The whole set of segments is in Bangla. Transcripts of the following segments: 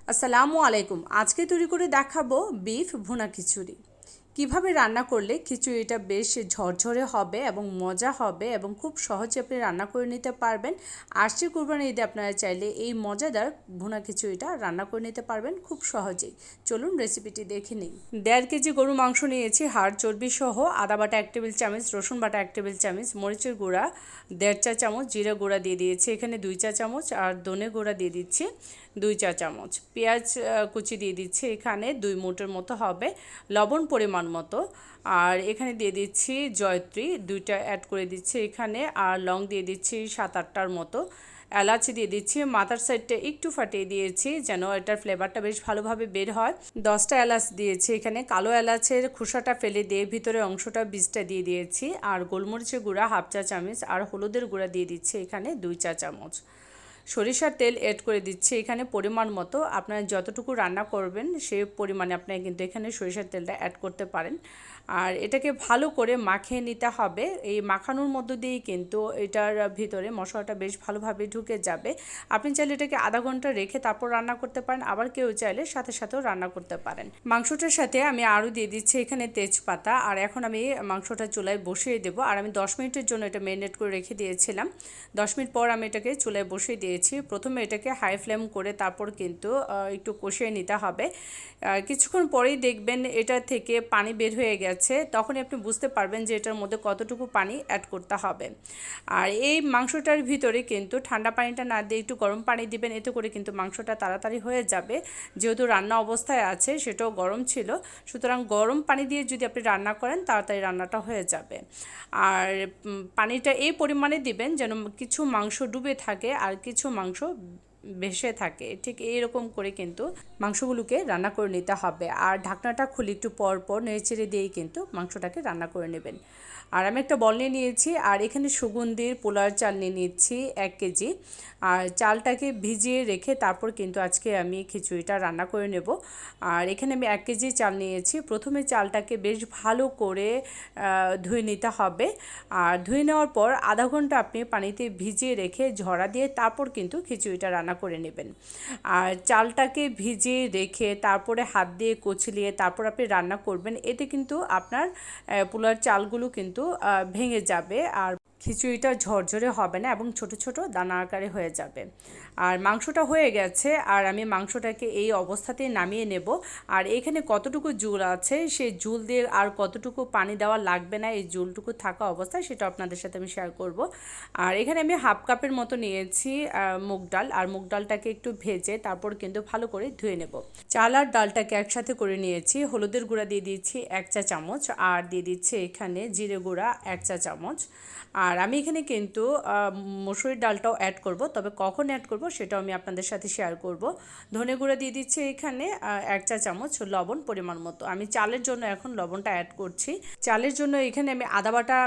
আসসালামু আলাইকুম। আজকে তৈরি করে দেখাবো বিফ ভুনা খিচুড়ি। কিভাবে রান্না করলে খিচুড়িটা বেশ ঝরঝরে হবে এবং মজা হবে এবং খুব সহজে আপনি রান্না করে নিতে পারবেন। আসছে কুরবানির ঈদে আপনারা চাইলে এই মজাদার ভুনা খিচুড়িটা রান্না করে নিতে পারবেন খুব সহজেই। চলুন রেসিপিটি দেখে নিই। 1.5 কেজি গরু মাংস নিয়েছি, হাড় চর্বি সহ। আদা বাটা 1 টেবিল চামচ, রসুন বাটা 1 টেবিল চামচ, মরিচের গুঁড়া 1.5 চা চামচ, জিরা গুঁড়া দিয়ে দিয়েছি এখানে 2 চা চামচ, আর ধনে গুঁড়া দিয়ে দিচ্ছি 2 চা চামচ। পেঁয়াজ কুচি দিয়ে দিচ্ছি এখানে 2 মুঠের মতো হবে, লবণ পরিমাণ মতো। আর এখানে দিয়ে দিচ্ছি জয়ত্রী 2টা অ্যাড করে দিচ্ছি এখানে, আর লং দিয়ে দিচ্ছি 7-8টার মতো। এলাচ দিয়ে দিচ্ছি, মাথার সাইডটা একটু ফাটিয়ে দিয়েছি যেন এটার ফ্লেভারটা বেশ ভালোভাবে বের হয়। 10টা এলাচ দিয়েছি এখানে, কালো এলাচের খোসাটা ফেলে দিয়ে ভিতরে অংশটা বীজটা দিয়ে দিয়েছি। আর গোলমরিচের গুঁড়া 1/2 চা চামচ, আর হলুদের গুঁড়া দিয়ে দিচ্ছি এখানে 2 চা চামচ। সরিষার তেল অ্যাড করে দিচ্ছি এখানে পরিমাণ মতো। আপনারা যতটুকু রান্না করবেন সেই পরিমাণে আপনারা কিন্তু এখানে সরিষার তেলটা অ্যাড করতে পারেন। আর এটাকে ভালো করে মাখিয়ে নিতে হবে। এই মাখানোর মধ্য দিয়েই কিন্তু এটার ভিতরে মশলাটা বেশ ভালোভাবে ঢুকে যাবে। আপনি চাইলে এটাকে আধা ঘন্টা রেখে তারপর রান্না করতে পারেন, আবার কেউ চাইলে সাথে সাথেও রান্না করতে পারেন। মাংসটার সাথে আমি আরও দিয়ে দিচ্ছি এখানে তেজপাতা। আর এখন আমি মাংসটা চুলায় বসিয়ে দেবো। আর আমি 10 মিনিটের জন্য এটা ম্যারিনেট করে রেখে দিয়েছিলাম। 10 মিনিট পর আমি এটাকে চুলায় বসিয়ে দিয়েছি। প্রথমে এটাকে হাই ফ্লেম করে তারপর কিন্তু একটু কষিয়ে নিতে হবে। কিছুক্ষণ পরেই দেখবেন এটা থেকে পানি বের হয়ে গেছে, তখনই আপনি বুঝতে পারবেন যে এটার মধ্যে কতটুকু পানি অ্যাড করতে হবে। আর এই মাংসটার ভিতরে কিন্তু ঠান্ডা পানিটা না দিয়ে একটু গরম পানি দিবেন, এতে করে কিন্তু মাংসটা তাড়াতাড়ি হয়ে যাবে। যেহেতু রান্না অবস্থায় আছে সেটাও গরম ছিল, সুতরাং গরম পানি দিয়ে যদি আপনি রান্না করেন তাড়াতাড়ি রান্নাটা হয়ে যাবে। আর পানিটা এই পরিমাণে দিবেন যেন কিছু মাংস ডুবে থাকে আর কিছু মাংস ভেসে থাকে, ঠিক এইরকম করে কিন্তু মাংসগুলোকে রান্না করে নিতে হবে। আর ঢাকনাটা খুলে একটু পর পর নেড়েচেড়ে দিয়েই কিন্তু মাংসটাকে রান্না করে নেবেন। আর আমি একটা বল নিয়ে নিয়েছি, আর এখানে সুগন্ধির পোলার চাল নিয়ে নিচ্ছি 1 কেজি। আর চালটাকে ভিজিয়ে রেখে তারপর কিন্তু আজকে আমি খিচুড়িটা রান্না করে নেব। আর এখানে আমি 1 কেজি চাল নিয়েছি। প্রথমে চালটাকে বেশ ভালো করে ধুয়ে নিতে হবে। আর ধুয়ে নেওয়ার পর আধা ঘন্টা আপনি পানিতে ভিজিয়ে রেখে ঝরা দিয়ে তারপর কিন্তু খিচুড়িটা রান্না করে নেবেন। আর চালটাকে ভিজিয়ে রেখে তারপরে হাত দিয়ে কচলিয়ে তারপর আপনি রান্না করবেন, এতে কিন্তু আপনার পোলার চালগুলো কিন্তু ভেঙে যাবে আর খিচুড়িটা ঝরঝরে হবে না এবং ছোট ছোট দানা আকারে হয়ে যাবে। আর মাংসটা হয়ে গেছে, আর আমি মাংসটাকে এই অবস্থাতেই নামিয়ে নেব। আর এখানে কতটুকু ঝোল আছে সেই ঝোল দিয়ে আর কতটুকু পানি দেওয়া লাগবে না, এই ঝোলটুকু থাকা অবস্থায় সেটা আপনাদের সাথে আমি শেয়ার করব। আর এখানে আমি 1/2 কাপের মতো নিয়েছি মুগ ডাল, আর মুগ ডালটাকে একটু ভেজে তারপর কিন্তু ভালো করে ধুয়ে নেব। চাল আর ডালটাকে একসাথে করে নিয়েছি। হলুদের গুঁড়া দিয়ে দিচ্ছি 1 চা চামচ, আর দিয়ে দিচ্ছি এখানে জিরে গুঁড়া 1 চা চামচ। আর আমি এখানে কিন্তু মসুরির ডালটাও অ্যাড করব, তবে কখন অ্যাড করব সেটাও আমি আপনাদের সাথে শেয়ার করব। ধনে গুঁড়া দিয়ে দিচ্ছি এখানে 1 চা চামচ, লবণ পরিমাণ মতো। আমি চালের জন্য এখন লবণটা অ্যাড করছি। চালের জন্য এখানে আমি আদা বাটা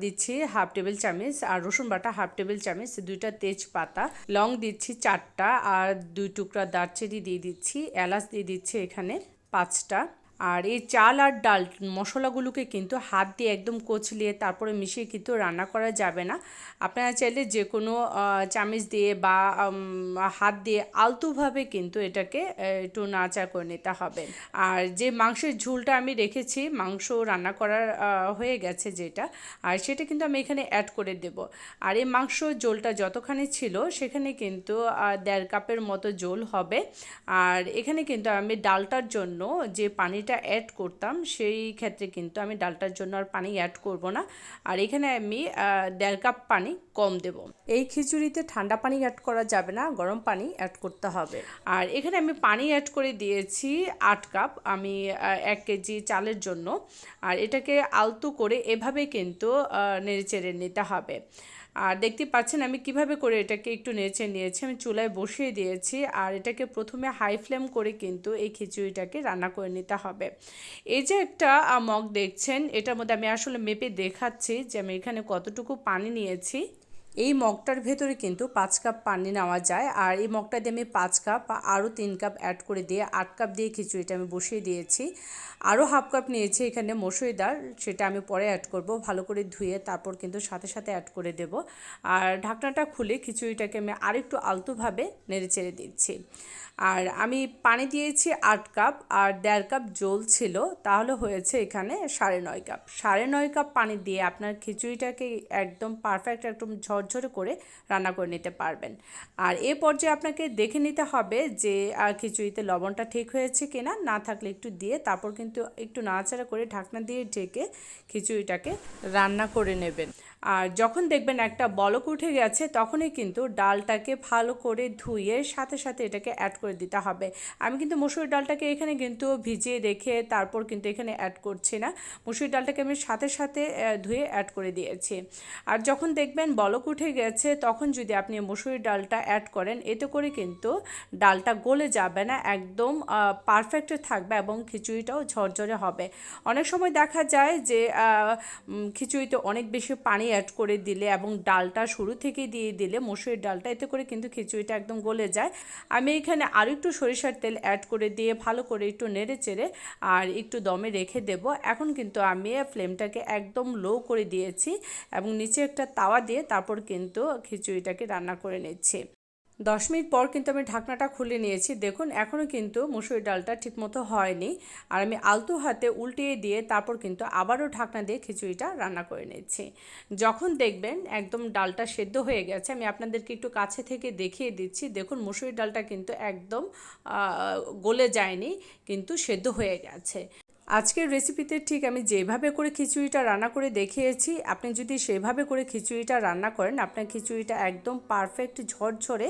দিচ্ছি 1/2 টেবিল চামচ, আর রসুন বাটা 1/2 টেবিল চামচ, 2টা তেজপাতা, লং দিচ্ছি 4টা, আর 2 টুকরা দারচিনি দিয়ে দিচ্ছি, এলাচ দিয়ে দিচ্ছি এখানে 5টা। আর এই চাল আর ডাল মশলাগুলোকে কিন্তু হাত দিয়ে একদম কচলিয়ে তারপরে মিশিয়ে কিন্তু রান্না করা যাবে না। আপনারা চাইলে যে কোনো চামচ দিয়ে বা হাত দিয়ে আলতোভাবে কিন্তু এটাকে একটু নাড়াচাড়া করে নিতে হবে। আর যে মাংসের ঝোলটা আমি রেখেছি, মাংস রান্না করার হয়ে গেছে যেটা, আর সেটা কিন্তু আমি এখানে অ্যাড করে দেব। আর এই মাংস ঝোলটা যতখানি ছিল সেখানে কিন্তু 1.5 কাপের মতো ঝোল হবে। আর এখানে কিন্তু আমি ডালটার জন্য যে পানিটা অ্যাড করতাম সেই ক্ষেত্রে কিন্তু আমি ডালটার জন্য আর পানি অ্যাড করব না। আর এখানে আমি 1.5 কাপ পানি কম দেব। এই খিচুড়িতে ঠান্ডা পানি অ্যাড করা যাবে না, গরম পানি অ্যাড করতে হবে। আর এখানে আমি পানি অ্যাড করে দিয়েছি 8 কাপ আমি 1 কেজি চালের জন্য। আর এটাকে আলতো করে এভাবে কিন্তু নেড়েচেড়ে নিতে হবে। আর দেখতে পাচ্ছেন আমি কিভাবে করে এটাকে একটু নেড়ে নিয়েছি। আমি চুলায় বসিয়ে দিয়েছি, আর এটাকে প্রথমে হাই ফ্লেম করে কিন্তু এই খিচুড়িটাকে রান্না করে নিতে হবে। এই যে একটা মগ দেখছেন, এটার মধ্যে আমি আসলে মেপে দেখাচ্ছি যে আমি এখানে কতটুকু পানি নিয়েছি। এই মগটার ভেতরে কিন্তু 5 কাপ পানি নেওয়া যায়, আর এই মগটা দিয়ে আমি 5 কাপ আরও 3 কাপ অ্যাড করে দিয়ে 8 কাপ দিয়ে খিচুড়িটা আমি বসিয়ে দিয়েছি। আরও হাফ কাপ নিয়েছি এখানে মসুরি ডাল, সেটা আমি পরে অ্যাড করব, ভালো করে ধুয়ে তারপর কিন্তু সাথে সাথে অ্যাড করে দেব। আর ঢাকনাটা খুলে খিচুড়িটাকে আমি আরেকটু আলতোভাবে নেড়ে চেড়ে দিচ্ছি। আর আমি পানি দিয়েছি 8 কাপ, আর 1.5 কাপ জল ছিল, তাহলে হয়েছে এখানে 9.5 কাপ। 9.5 কাপ পানি দিয়ে আপনার খিচুড়িটাকে একদম পারফেক্ট, একদম ঝরঝরে করে রান্না করে নিতে পারবেন। আর এ পর্যায়ে আপনাকে দেখে নিতে হবে যে খিচুড়িতে লবণটা ঠিক হয়েছে কিনা, না থাকলে একটু দিয়ে তারপর কিন্তু একটু নাড়াচাড়া করে ঢাকনা দিয়ে ঢেকে খিচুড়িটাকে রান্না করে নেবেন। আর যখন দেখবেন একটা বলক উঠে গেছে, তখনই কিন্তু ডালটাকে ভালো করে ধুয়ে সাথে সাথে এটাকে অ্যাড করে দিতে হবে। আমি কিন্তু মসুর ডালটাকে এখানে কিন্তু ভিজিয়ে রেখে তারপর কিন্তু এখানে অ্যাড করছি না, মসুর ডালটাকে আমি সাথে সাথে ধুয়ে অ্যাড করে দিয়েছি। আর যখন দেখবেন বলক উঠে গেছে, তখন যদি আপনি মসুর ডালটা অ্যাড করেন, এতে করে কিন্তু ডালটা গলে যাবে না, একদম পারফেক্ট থাকবে এবং খিচুড়িটাও ঝরঝরে হবে। অনেক সময় দেখা যায় যে খিচুড়িতে অনেক বেশি পানি অ্যাড করে দিলে এবং ডালটা শুরু থেকে দিয়ে দিলে মসুর ডালটা, এতে করে কিন্তু খিচুড়িটা একদম গলে যায়। আমি এখানে আরও একটু সরিষার তেল অ্যাড করে দিয়ে ভালো করে একটু নেড়ে চেড়ে আর একটু দমে রেখে দেব। এখন কিন্তু আমি ফ্লেমটাকে একদম লো করে দিয়েছি এবং নিচে একটা তাওয়া দিয়ে তারপর কিন্তু খিচুড়িটাকে রান্না করে নিচ্ছি। 10 মিনিট পর কিন্তু আমি ঢাকনাটা খুলে নিয়েছি। দেখুন এখনও কিন্তু মসুর ডালটা ঠিকমতো হয়নি, আর আমি আলতো হাতে উল্টিয়ে দিয়ে তারপর কিন্তু আবারও ঢাকনা দিয়ে খিচুড়িটা রান্না করে নিচ্ছি। যখন দেখবেন একদম ডালটা সেদ্ধ হয়ে গেছে, আমি আপনাদেরকে একটু কাছে থেকে দেখিয়ে দিচ্ছি। দেখুন মসুর ডালটা কিন্তু একদম গলে যায়নি, কিন্তু সেদ্ধ হয়ে গেছে। আজকের রেসিপিতে ঠিক আমি যেভাবে করে খিচুড়িটা রান্না করে দেখিয়েছি, আপনি যদি সেভাবে করে খিচুড়িটা রান্না করেন, আপনার খিচুড়িটা একদম পারফেক্ট ঝরঝরে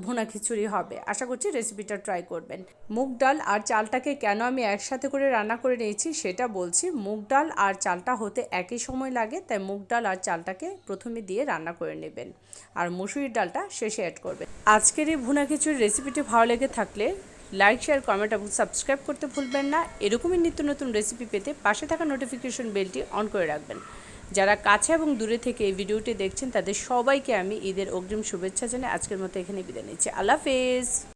ভুনা খিচুড়ি হবে। আশা করছি রেসিপিটা ট্রাই করবেন। মুগ ডাল আর চালটাকে কেন আমি একসাথে করে রান্না করে নিয়েছি সেটা বলছি। মুগ ডাল আর চালটা হতে একই সময় লাগে, তাই মুগ ডাল আর চালটাকে প্রথমে দিয়ে রান্না করে নেবেন, আর মসুরির ডালটা শেষে অ্যাড করবেন। আজকের এই ভুনা খিচুড়ির রেসিপিটি ভালো লেগে থাকলে লাইক, শেয়ার, কমেন্ট এবং সাবস্ক্রাইব করতে ভুলবেন না। এরকমই নিত্য নতুন রেসিপি পেতে পাশে থাকা নোটিফিকেশন বেলটি অন করে রাখবেন। যারা কাছে এবং দূরে থেকে এই ভিডিওটি দেখছেন, তাদের সবাইকে আমি ঈদের অগ্রিম শুভেচ্ছা জানিয়ে আজকের মতো এখানে বিদায় নিচ্ছি। আল্লাহ হাফেজ।